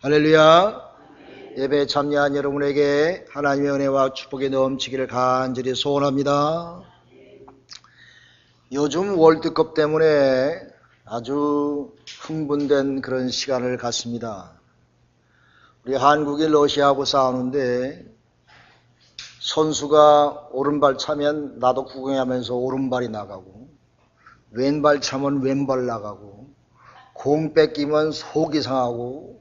할렐루야. 예배에 참여한 여러분에게 하나님의 은혜와 축복이 넘치기를 간절히 소원합니다. 요즘 월드컵 때문에 아주 흥분된 그런 시간을 갖습니다. 우리 한국이 러시아하고 싸우는데 선수가 오른발 차면 나도 구경하면서 오른발이 나가고, 왼발 차면 왼발 나가고, 공 뺏기면 속이 상하고,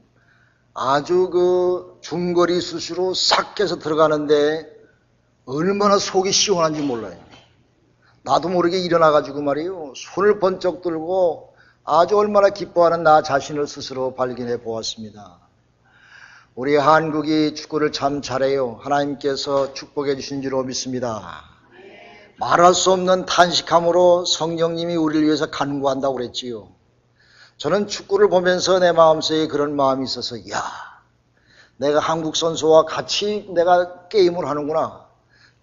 아주 그 중거리 슛으로 싹 해서 들어가는데 얼마나 속이 시원한지 몰라요. 나도 모르게 일어나가지고 말이에요, 손을 번쩍 들고 아주 얼마나 기뻐하는 나 자신을 스스로 발견해 보았습니다. 우리 한국이 축구를 참 잘해요. 하나님께서 축복해 주신 줄로 믿습니다. 말할 수 없는 탄식함으로 성령님이 우리를 위해서 간구한다고 그랬지요. 저는 축구를 보면서 내 마음속에 그런 마음이 있어서, 야, 내가 한국 선수와 같이 내가 게임을 하는구나.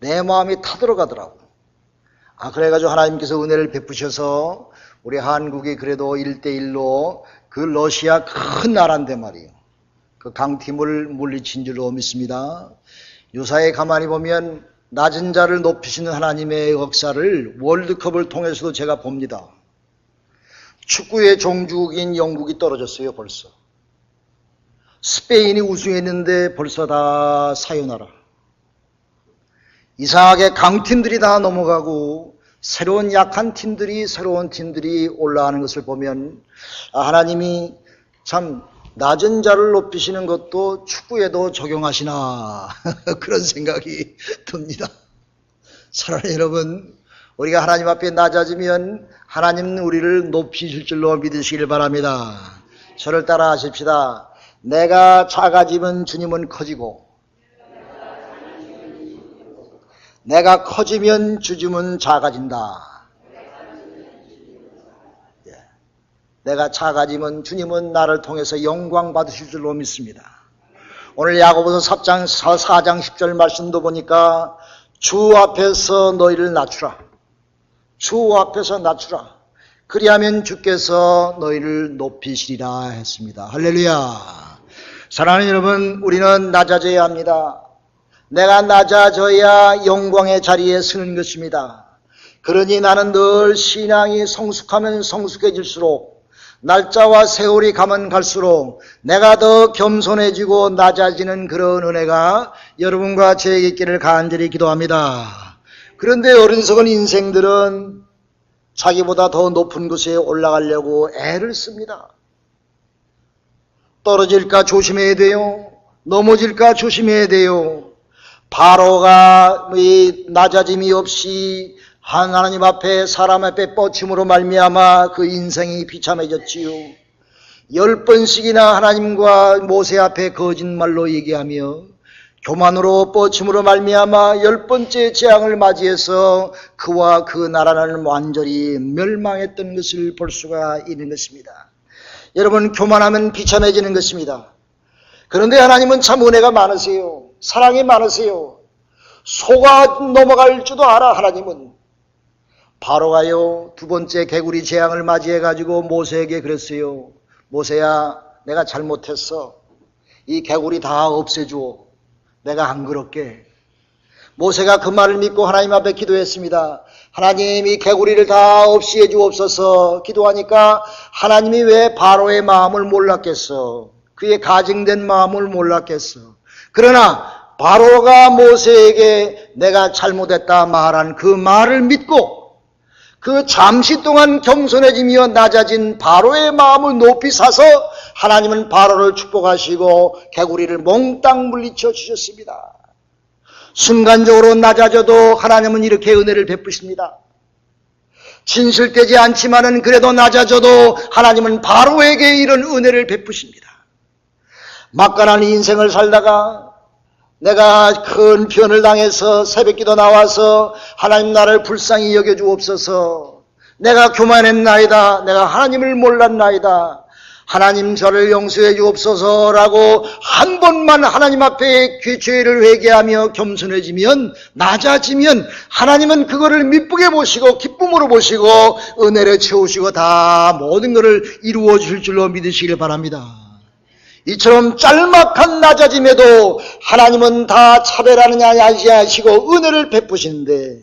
내 마음이 타들어가더라고. 그래가지고 하나님께서 은혜를 베푸셔서 우리 한국이 그래도 1대1로 그 러시아 큰 나라인데 말이에요, 그 강팀을 물리친 줄로 믿습니다. 유사에 가만히 보면 낮은 자를 높이시는 하나님의 역사를 월드컵을 통해서도 제가 봅니다. 축구의 종주국인 영국이 떨어졌어요. 벌써 스페인이 우승했는데 벌써 다 사요나라. 이상하게 강팀들이 다 넘어가고 새로운 약한 팀들이, 새로운 팀들이 올라가는 것을 보면 하나님이 참 낮은 자를 높이시는 것도 축구에도 적용하시나 그런 생각이 듭니다. 사랑하는 여러분, 우리가 하나님 앞에 낮아지면 하나님은 우리를 높이실 줄로 믿으시길 바랍니다. 저를 따라 하십시다. 내가 작아지면 주님은 커지고, 내가 커지면 주님은 작아진다. 내가 작아지면 주님은 나를 통해서 영광 받으실 줄로 믿습니다. 오늘 야고보서 4장 10절 말씀도 보니까 주 앞에서 너희를 낮추라. 주 앞에서 낮추라. 그리하면 주께서 너희를 높이시리라 했습니다. 할렐루야. 사랑하는 여러분, 우리는 낮아져야 합니다. 내가 낮아져야 영광의 자리에 서는 것입니다. 그러니 나는 늘 신앙이 성숙하면 성숙해질수록, 날짜와 세월이 가면 갈수록 내가 더 겸손해지고 낮아지는 그런 은혜가 여러분과 저에게 있기를 간절히 기도합니다. 그런데 어리석은 인생들은 자기보다 더 높은 곳에 올라가려고 애를 씁니다. 떨어질까 조심해야 돼요. 넘어질까 조심해야 돼요. 바로가 이 낮아짐이 없이 하나님 앞에, 사람 앞에 뻗침으로 말미암아 그 인생이 비참해졌지요. 10번씩이나 하나님과 모세 앞에 거짓말로 얘기하며 교만으로 뻗침으로 말미암아 10번째 재앙을 맞이해서 그와 그 나라는 완전히 멸망했던 것을 볼 수가 있는 것입니다. 여러분, 교만하면 비참해지는 것입니다. 그런데 하나님은 참 은혜가 많으세요. 사랑이 많으세요. 속아 넘어갈 줄도 알아. 하나님은 바로가요, 두 번째 개구리 재앙을 맞이해가지고 모세에게 그랬어요. 모세야, 내가 잘못했어. 이 개구리 다 없애줘. 내가 안 그럴게. 모세가 그 말을 믿고 하나님 앞에 기도했습니다. 하나님, 이 개구리를 다 없이해 주옵소서. 기도하니까 하나님이 왜 바로의 마음을 몰랐겠어? 그의 가증된 마음을 몰랐겠어? 그러나 바로가 모세에게 내가 잘못했다 말한 그 말을 믿고 그 잠시 동안 겸손해지며 낮아진 바로의 마음을 높이 사서 하나님은 바로를 축복하시고 개구리를 몽땅 물리쳐 주셨습니다. 순간적으로 낮아져도 하나님은 이렇게 은혜를 베푸십니다. 진실되지 않지만은 그래도 낮아져도 하나님은 바로에게 이런 은혜를 베푸십니다. 막간한 인생을 살다가 내가 큰 변을 당해서 새벽기도 나와서 하나님 나를 불쌍히 여겨주옵소서. 내가 교만했나이다. 내가 하나님을 몰랐나이다. 하나님 저를 용서해 주옵소서라고 한 번만 하나님 앞에 죄를 회개하며 겸손해지면, 낮아지면 하나님은 그거를 미쁘게 보시고 기쁨으로 보시고 은혜를 채우시고 다 모든 것을 이루어 줄 줄로 믿으시길 바랍니다. 이처럼 짤막한 낮아짐에도 하나님은 다 차별하느냐 하시고 은혜를 베푸시는데,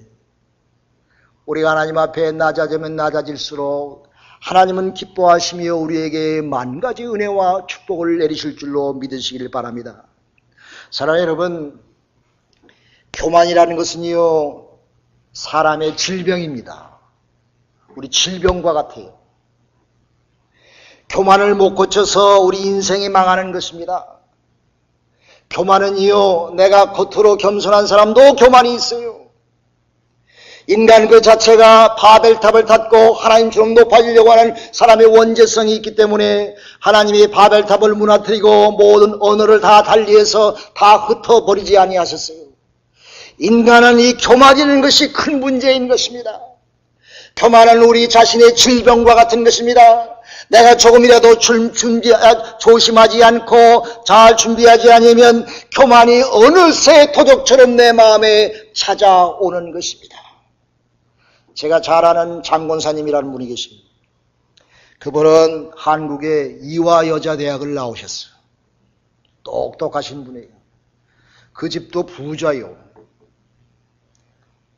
우리가 하나님 앞에 낮아지면 낮아질수록 하나님은 기뻐하시며 우리에게 만 가지 은혜와 축복을 내리실 줄로 믿으시길 바랍니다. 사랑하는 여러분, 교만이라는 것은요, 사람의 질병입니다. 우리 질병과 같아요. 교만을 못 고쳐서 우리 인생이 망하는 것입니다. 교만은요, 내가 겉으로 겸손한 사람도 교만이 있어요. 인간 그 자체가 바벨탑을 닫고 하나님처럼 높아지려고 하는 사람의 원죄성이 있기 때문에 하나님이 바벨탑을 무너뜨리고 모든 언어를 다 달리해서 다 흩어버리지 아니하셨어요. 인간은 이 교만이라는 것이 큰 문제인 것입니다. 교만은 우리 자신의 질병과 같은 것입니다. 내가 조금이라도 조심하지 않고 잘 준비하지 않으면 교만이 어느새 도적처럼 내 마음에 찾아오는 것입니다. 제가 잘 아는 장권사님이라는 분이 계십니다. 그분은 한국의 이화여자대학을 나오셨어요. 똑똑하신 분이에요. 그 집도 부자요.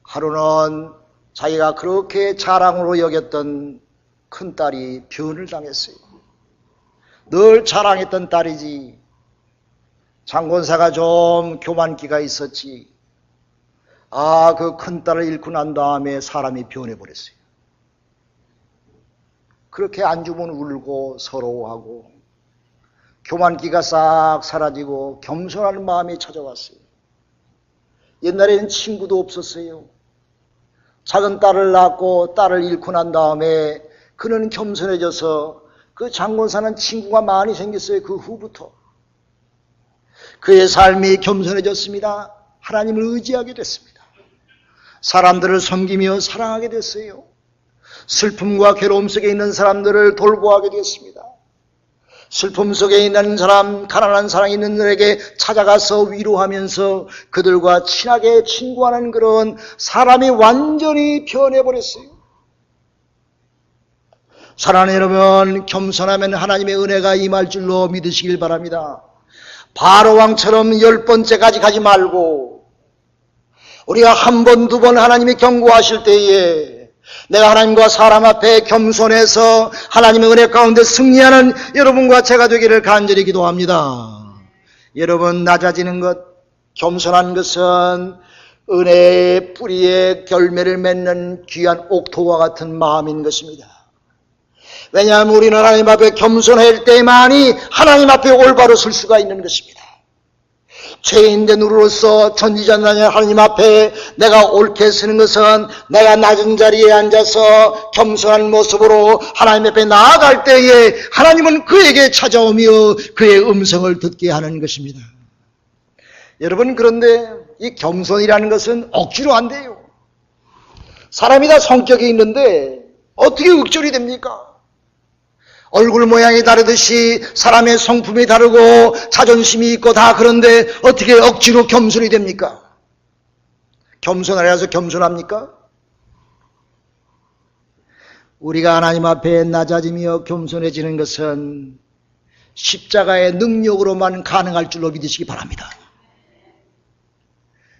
하루는 자기가 그렇게 자랑으로 여겼던 큰딸이 변을 당했어요. 늘 자랑했던 딸이지, 장권사가 좀 교만기가 있었지. 그 큰딸을 잃고 난 다음에 사람이 변해버렸어요. 그렇게 안 주면 울고 서러워하고 교만기가 싹 사라지고 겸손한 마음이 찾아왔어요. 옛날에는 친구도 없었어요. 작은 딸을 낳고 딸을 잃고 난 다음에 그는 겸손해져서 그 장권사는 친구가 많이 생겼어요. 그 후부터 그의 삶이 겸손해졌습니다. 하나님을 의지하게 됐습니다. 사람들을 섬기며 사랑하게 됐어요. 슬픔과 괴로움 속에 있는 사람들을 돌보하게 됐습니다. 슬픔 속에 있는 사람, 가난한 사람이 있는 들에게 찾아가서 위로하면서 그들과 친하게 친구하는 그런 사람이 완전히 변해버렸어요. 사랑하는 여러분, 겸손하면 하나님의 은혜가 임할 줄로 믿으시길 바랍니다. 바로왕처럼 10번째까지 가지 말고 우리가 한 번, 두 번 하나님이 경고하실 때에 내가 하나님과 사람 앞에 겸손해서 하나님의 은혜 가운데 승리하는 여러분과 제가 되기를 간절히 기도합니다. 여러분, 낮아지는 것, 겸손한 것은 은혜의 뿌리에 결매를 맺는 귀한 옥토와 같은 마음인 것입니다. 왜냐하면 우리는 하나님 앞에 겸손할 때만이 하나님 앞에 올바로 설 수가 있는 것입니다. 죄인된 우리로서 전지전능하신 하나님 앞에 내가 옳게 서는 것은 내가 낮은 자리에 앉아서 겸손한 모습으로 하나님 앞에 나아갈 때에 하나님은 그에게 찾아오며 그의 음성을 듣게 하는 것입니다. 여러분, 그런데 이 겸손이라는 것은 억지로 안 돼요. 사람이 다 성격이 있는데 어떻게 억지로 됩니까? 얼굴 모양이 다르듯이 사람의 성품이 다르고 자존심이 있고 다 그런데 어떻게 억지로 겸손이 됩니까? 겸손하려 해서 겸손합니까? 우리가 하나님 앞에 낮아지며 겸손해지는 것은 십자가의 능력으로만 가능할 줄로 믿으시기 바랍니다.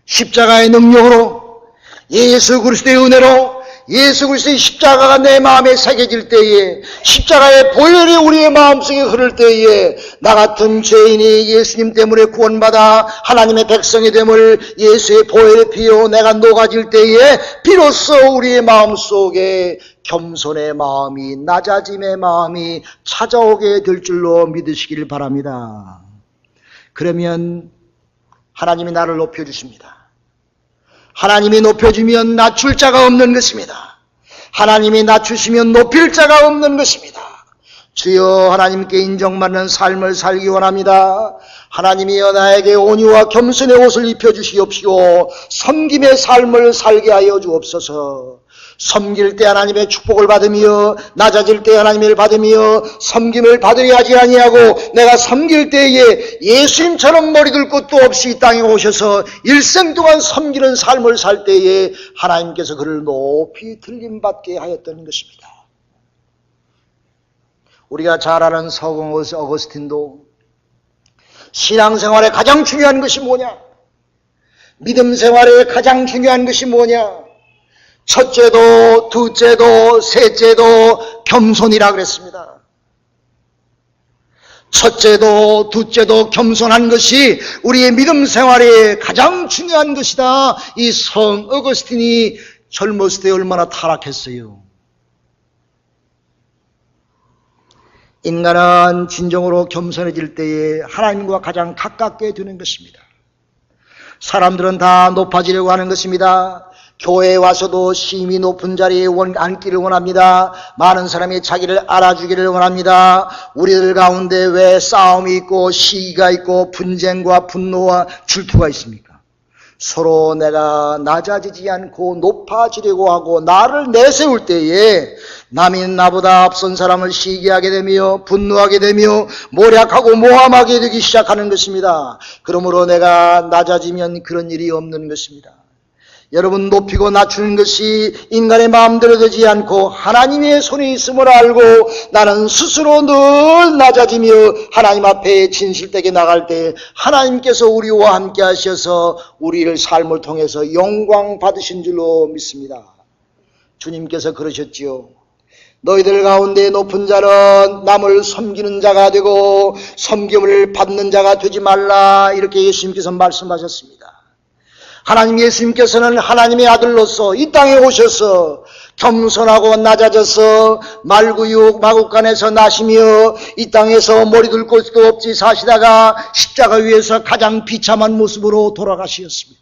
십자가의 능력으로, 예수 그리스도의 은혜로, 예수 그리스도의 십자가가 내 마음에 새겨질 때에, 십자가의 보혈이 우리의 마음속에 흐를 때에 나 같은 죄인이 예수님 때문에 구원받아 하나님의 백성이 됨을 예수의 보혈에 피어 내가 녹아질 때에 비로소 우리의 마음속에 겸손의 마음이, 낮아짐의 마음이 찾아오게 될 줄로 믿으시길 바랍니다. 그러면 하나님이 나를 높여주십니다. 하나님이 높여주면 낮출 자가 없는 것입니다. 하나님이 낮추시면 높일 자가 없는 것입니다. 주여, 하나님께 인정받는 삶을 살기 원합니다. 하나님이여 나에게 온유와 겸손의 옷을 입혀주시옵시고 섬김의 삶을 살게 하여 주옵소서. 섬길 때 하나님의 축복을 받으며 낮아질 때 하나님을 받으며 섬김을 받으려 하지 아니하고 내가 섬길 때에 예수님처럼 머리 둘 것도 없이 이 땅에 오셔서 일생 동안 섬기는 삶을 살 때에 하나님께서 그를 높이 들림받게 하였던 것입니다. 우리가 잘 아는 서공 어거스틴도 신앙생활에 가장 중요한 것이 뭐냐? 믿음 생활에 가장 중요한 것이 뭐냐? 첫째도 둘째도 셋째도 겸손이라 그랬습니다. 첫째도 둘째도 겸손한 것이 우리의 믿음 생활에 가장 중요한 것이다. 이 성 어거스틴이 젊었을 때 얼마나 타락했어요. 인간은 진정으로 겸손해질 때에 하나님과 가장 가깝게 되는 것입니다. 사람들은 다 높아지려고 하는 것입니다. 교회에 와서도 심히 높은 자리에 앉기를 원합니다. 많은 사람이 자기를 알아주기를 원합니다. 우리들 가운데 왜 싸움이 있고 시기가 있고 분쟁과 분노와 질투가 있습니까? 서로 내가 낮아지지 않고 높아지려고 하고 나를 내세울 때에 남이 나보다 앞선 사람을 시기하게 되며 분노하게 되며 모략하고 모함하게 되기 시작하는 것입니다. 그러므로 내가 낮아지면 그런 일이 없는 것입니다. 여러분, 높이고 낮추는 것이 인간의 마음대로 되지 않고 하나님의 손이 있음을 알고 나는 스스로 늘 낮아지며 하나님 앞에 진실되게 나갈 때 하나님께서 우리와 함께 하셔서 우리를 삶을 통해서 영광 받으신 줄로 믿습니다. 주님께서 그러셨지요. 너희들 가운데 높은 자는 남을 섬기는 자가 되고 섬김을 받는 자가 되지 말라, 이렇게 예수님께서 말씀하셨습니다. 하나님 예수님께서는 하나님의 아들로서 이 땅에 오셔서 겸손하고 낮아져서 말구육 마구간에서 나시며 이 땅에서 머리 둘 곳도 없이 사시다가 십자가 위에서 가장 비참한 모습으로 돌아가시었습니다.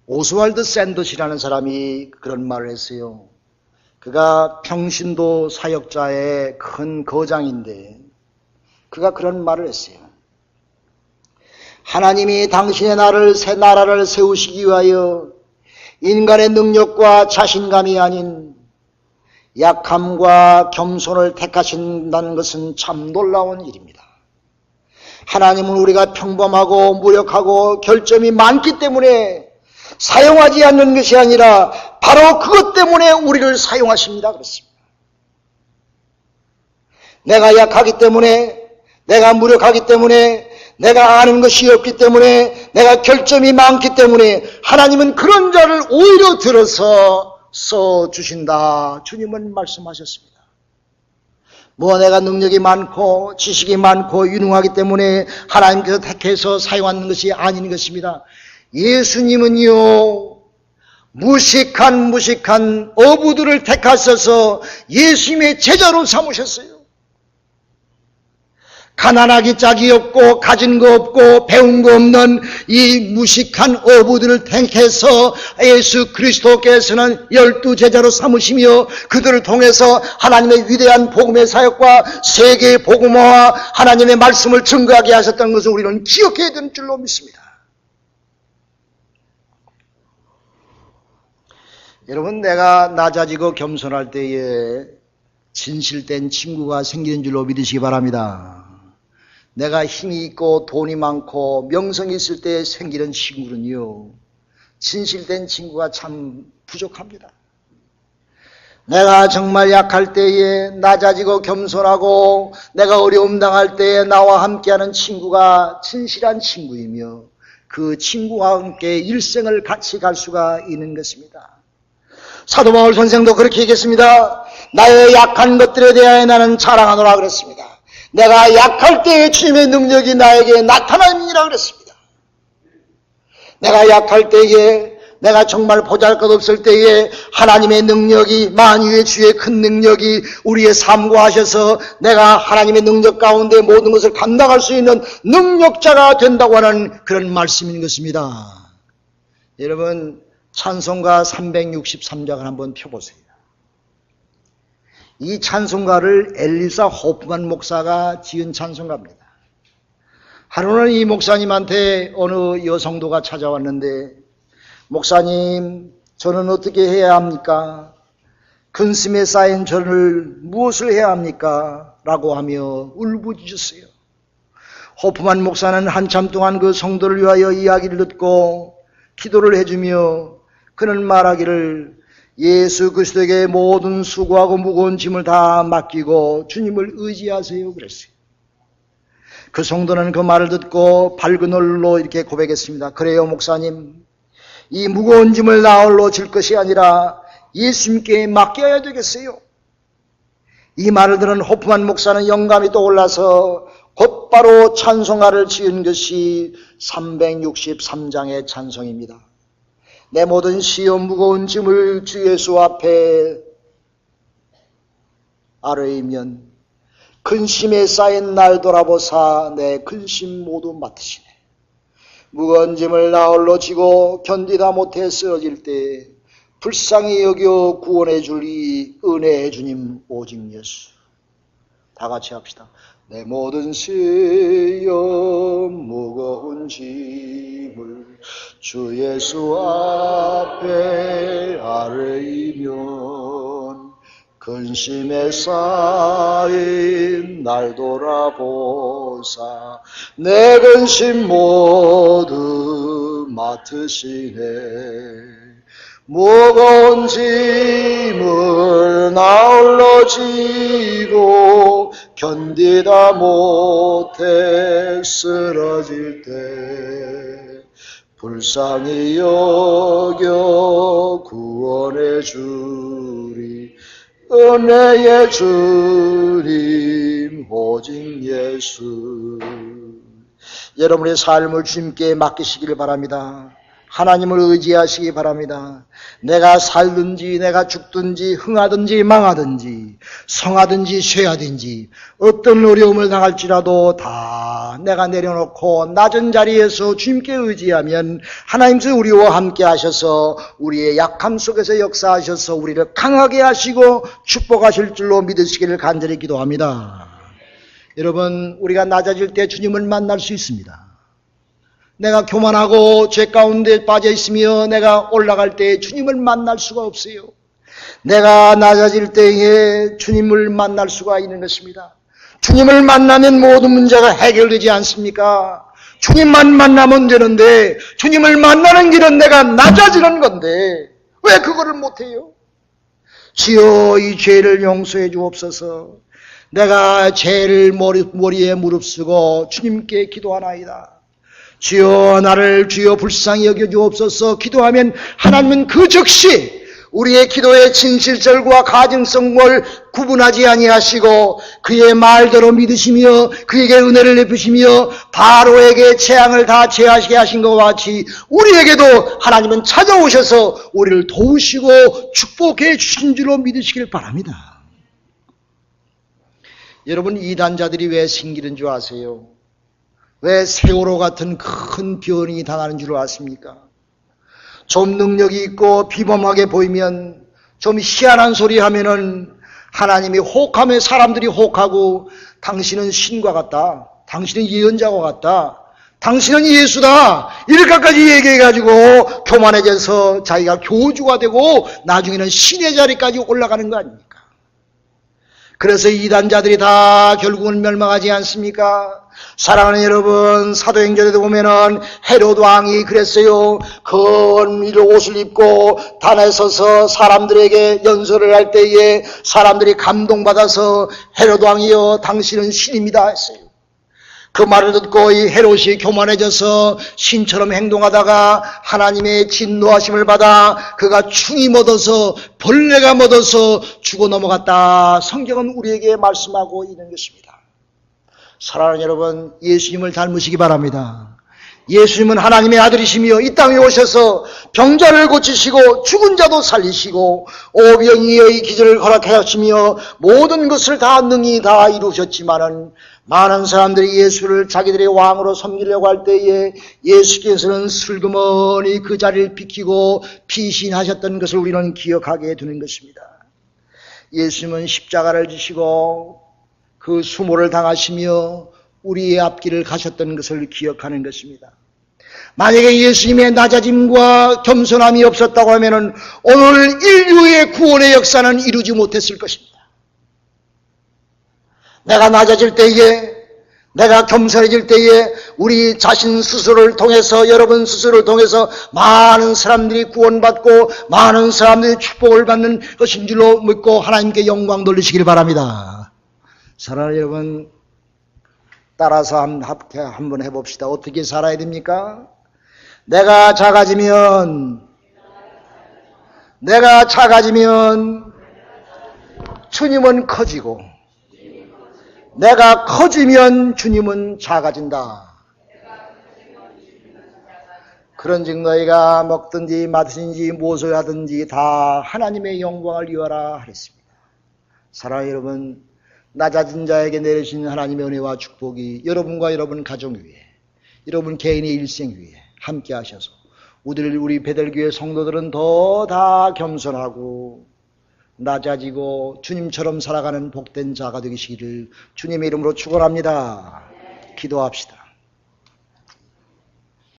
오스왈드 샌더시라는 사람이 그런 말을 했어요. 그가 평신도 사역자의 큰 거장인데 그가 그런 말을 했어요. 하나님이 당신의 나라를 세우시기 위하여 인간의 능력과 자신감이 아닌 약함과 겸손을 택하신다는 것은 참 놀라운 일입니다. 하나님은 우리가 평범하고 무력하고 결점이 많기 때문에 사용하지 않는 것이 아니라 바로 그것 때문에 우리를 사용하십니다. 그렇습니다. 내가 약하기 때문에, 내가 무력하기 때문에, 내가 아는 것이 없기 때문에, 내가 결점이 많기 때문에 하나님은 그런 자를 오히려 들어서 써주신다. 주님은 말씀하셨습니다. 뭐 내가 능력이 많고 지식이 많고 유능하기 때문에 하나님께서 택해서 사용하는 것이 아닌 것입니다. 예수님은요, 무식한 어부들을 택하셔서 예수님의 제자로 삼으셨어요. 가난하기 짝이 없고 가진 거 없고 배운 거 없는 이 무식한 어부들을 택해서 예수 그리스도께서는 12 제자로 삼으시며 그들을 통해서 하나님의 위대한 복음의 사역과 세계의 복음화와 하나님의 말씀을 증거하게 하셨다는 것을 우리는 기억해야 되는 줄로 믿습니다. 여러분, 내가 낮아지고 겸손할 때에 진실된 친구가 생기는 줄로 믿으시기 바랍니다. 내가 힘이 있고 돈이 많고 명성이 있을 때 생기는 친구는요, 진실된 친구가 참 부족합니다. 내가 정말 약할 때에 낮아지고 겸손하고 내가 어려움 당할 때에 나와 함께하는 친구가 진실한 친구이며 그 친구와 함께 일생을 같이 갈 수가 있는 것입니다. 사도 바울 선생도 그렇게 얘기했습니다. 나의 약한 것들에 대하여 나는 자랑하노라 그랬습니다. 내가 약할 때에 주님의 능력이 나에게 나타남이라 그랬습니다. 내가 약할 때에, 내가 정말 보잘것없을 때에 하나님의 능력이, 만유의 주의 큰 능력이 우리의 삶과 하셔서 내가 하나님의 능력 가운데 모든 것을 감당할 수 있는 능력자가 된다고 하는 그런 말씀인 것입니다. 여러분, 찬송가 363장을 한번 펴보세요. 이 찬송가를 엘리사 호프만 목사가 지은 찬송가입니다. 하루는 이 목사님한테 어느 여성도가 찾아왔는데, 목사님, 저는 어떻게 해야 합니까? 근심에 쌓인 저를 무엇을 해야 합니까? 라고 하며 울부짖었어요. 호프만 목사는 한참 동안 그 성도를 위하여 이야기를 듣고 기도를 해주며 그는 말하기를, 예수 그리스도에게 모든 수고하고 무거운 짐을 다 맡기고 주님을 의지하세요 그랬어요. 그 성도는 그 말을 듣고 밝은 얼로 이렇게 고백했습니다. 그래요 목사님, 이 무거운 짐을 나 홀로 질 것이 아니라 예수님께 맡겨야 되겠어요. 이 말을 들은 호프만 목사는 영감이 떠올라서 곧바로 찬송가를 지은 것이 363장의 찬송입니다. 내 모든 시험 무거운 짐을 주 예수 앞에 아뢰이면 근심에 쌓인 날 돌아보사 내 근심 모두 맡으시네. 무거운 짐을 나 홀로 지고 견디다 못해 쓰러질 때 불쌍히 여겨 구원해 줄 이 은혜의 주님 오직 예수. 다 같이 합시다. 내 모든 시험 무거운 짐을 주 예수 앞에 아뢰이면 근심에 쌓인 날 돌아보사 내 근심 모두 맡으시네. 무거운 짐을 나 홀로 지고 견디다 못해 쓰러질 때 불쌍히 여겨 구원해 주리 은혜의 주님 오직 예수. 여러분의 삶을 주님께 맡기시기를 바랍니다. 하나님을 의지하시기 바랍니다. 내가 살든지 내가 죽든지 흥하든지 망하든지 성하든지 쇠하든지 어떤 어려움을 당할지라도 다 내가 내려놓고 낮은 자리에서 주님께 의지하면 하나님께서 우리와 함께 하셔서 우리의 약함 속에서 역사하셔서 우리를 강하게 하시고 축복하실 줄로 믿으시기를 간절히 기도합니다. 여러분, 우리가 낮아질 때 주님을 만날 수 있습니다. 내가 교만하고 죄 가운데 빠져 있으며 내가 올라갈 때 주님을 만날 수가 없어요. 내가 낮아질 때에 주님을 만날 수가 있는 것입니다. 주님을 만나면 모든 문제가 해결되지 않습니까? 주님만 만나면 되는데 주님을 만나는 길은 내가 낮아지는 건데 왜 그거를 못해요? 주여 이 죄를 용서해 주옵소서. 내가 죄를 머리에 무릅쓰고 주님께 기도하나이다. 주여 나를 주여 불쌍히 여겨주옵소서. 기도하면 하나님은 그 즉시 우리의 기도의 진실절과 가증성을 구분하지 아니하시고 그의 말대로 믿으시며 그에게 은혜를 베푸시며 바로에게 재앙을 다 제하시게 하신 것과 같이 우리에게도 하나님은 찾아오셔서 우리를 도우시고 축복해 주신 줄로 믿으시길 바랍니다. 여러분, 이단자들이 왜 생기는 줄 아세요? 왜 세월호 같은 큰 변이 당하는 줄 아십니까? 좀 능력이 있고 비범하게 보이면 좀 희한한 소리 하면은 하나님이 혹하면 사람들이 혹하고 당신은 신과 같다. 당신은 예언자와 같다. 당신은 예수다. 이렇게까지 얘기해가지고 교만해져서 자기가 교주가 되고 나중에는 신의 자리까지 올라가는 거 아닙니까? 그래서 이단자들이 다 결국은 멸망하지 않습니까? 사랑하는 여러분, 사도행전에도 보면은 헤롯 왕이 그랬어요. 큰 옷을 입고 단에 서서 사람들에게 연설을 할 때에 사람들이 감동받아서 헤롯 왕이여 당신은 신입니다 했어요. 그 말을 듣고 이 헤롯이 교만해져서 신처럼 행동하다가 하나님의 진노하심을 받아 그가 충이 묻어서 벌레가 묻어서 죽어 넘어갔다. 성경은 우리에게 말씀하고 있는 것입니다. 사랑하는 여러분, 예수님을 닮으시기 바랍니다. 예수님은 하나님의 아들이시며 이 땅에 오셔서 병자를 고치시고 죽은 자도 살리시고 오병이어의 기적을 허락하시며 모든 것을 다 능히 다 이루셨지만은 많은 사람들이 예수를 자기들의 왕으로 섬기려고 할 때에 예수께서는 슬그머니 그 자리를 비키고 피신하셨던 것을 우리는 기억하게 되는 것입니다. 예수님은 십자가를 지시고 그 수모를 당하시며 우리의 앞길을 가셨던 것을 기억하는 것입니다. 만약에 예수님의 낮아짐과 겸손함이 없었다고 하면 오늘 인류의 구원의 역사는 이루지 못했을 것입니다. 내가 낮아질 때에 내가 겸손해질 때에 우리 자신 스스로를 통해서, 여러분 스스로를 통해서 많은 사람들이 구원받고 많은 사람들이 축복을 받는 것인 줄로 믿고 하나님께 영광 돌리시길 바랍니다. 사랑하는 여러분, 따라서 한번 해봅시다. 어떻게 살아야 됩니까? 내가 작아지면 주님은 커지고, 내가 커지면 주님은 작아진다. 그런즉 너희가 먹든지 마시든지 무엇을 하든지 다 하나님의 영광을 위하라 하랬습니다. 사랑하는 여러분, 낮아진 자에게 내리신 하나님의 은혜와 축복이 여러분과 여러분 가정 위에, 여러분 개인의 일생 위에 함께 하셔서 우리 베델교회 성도들은 더 다 겸손하고 낮아지고 주님처럼 살아가는 복된 자가 되시기를 주님의 이름으로 축원합니다. 기도합시다.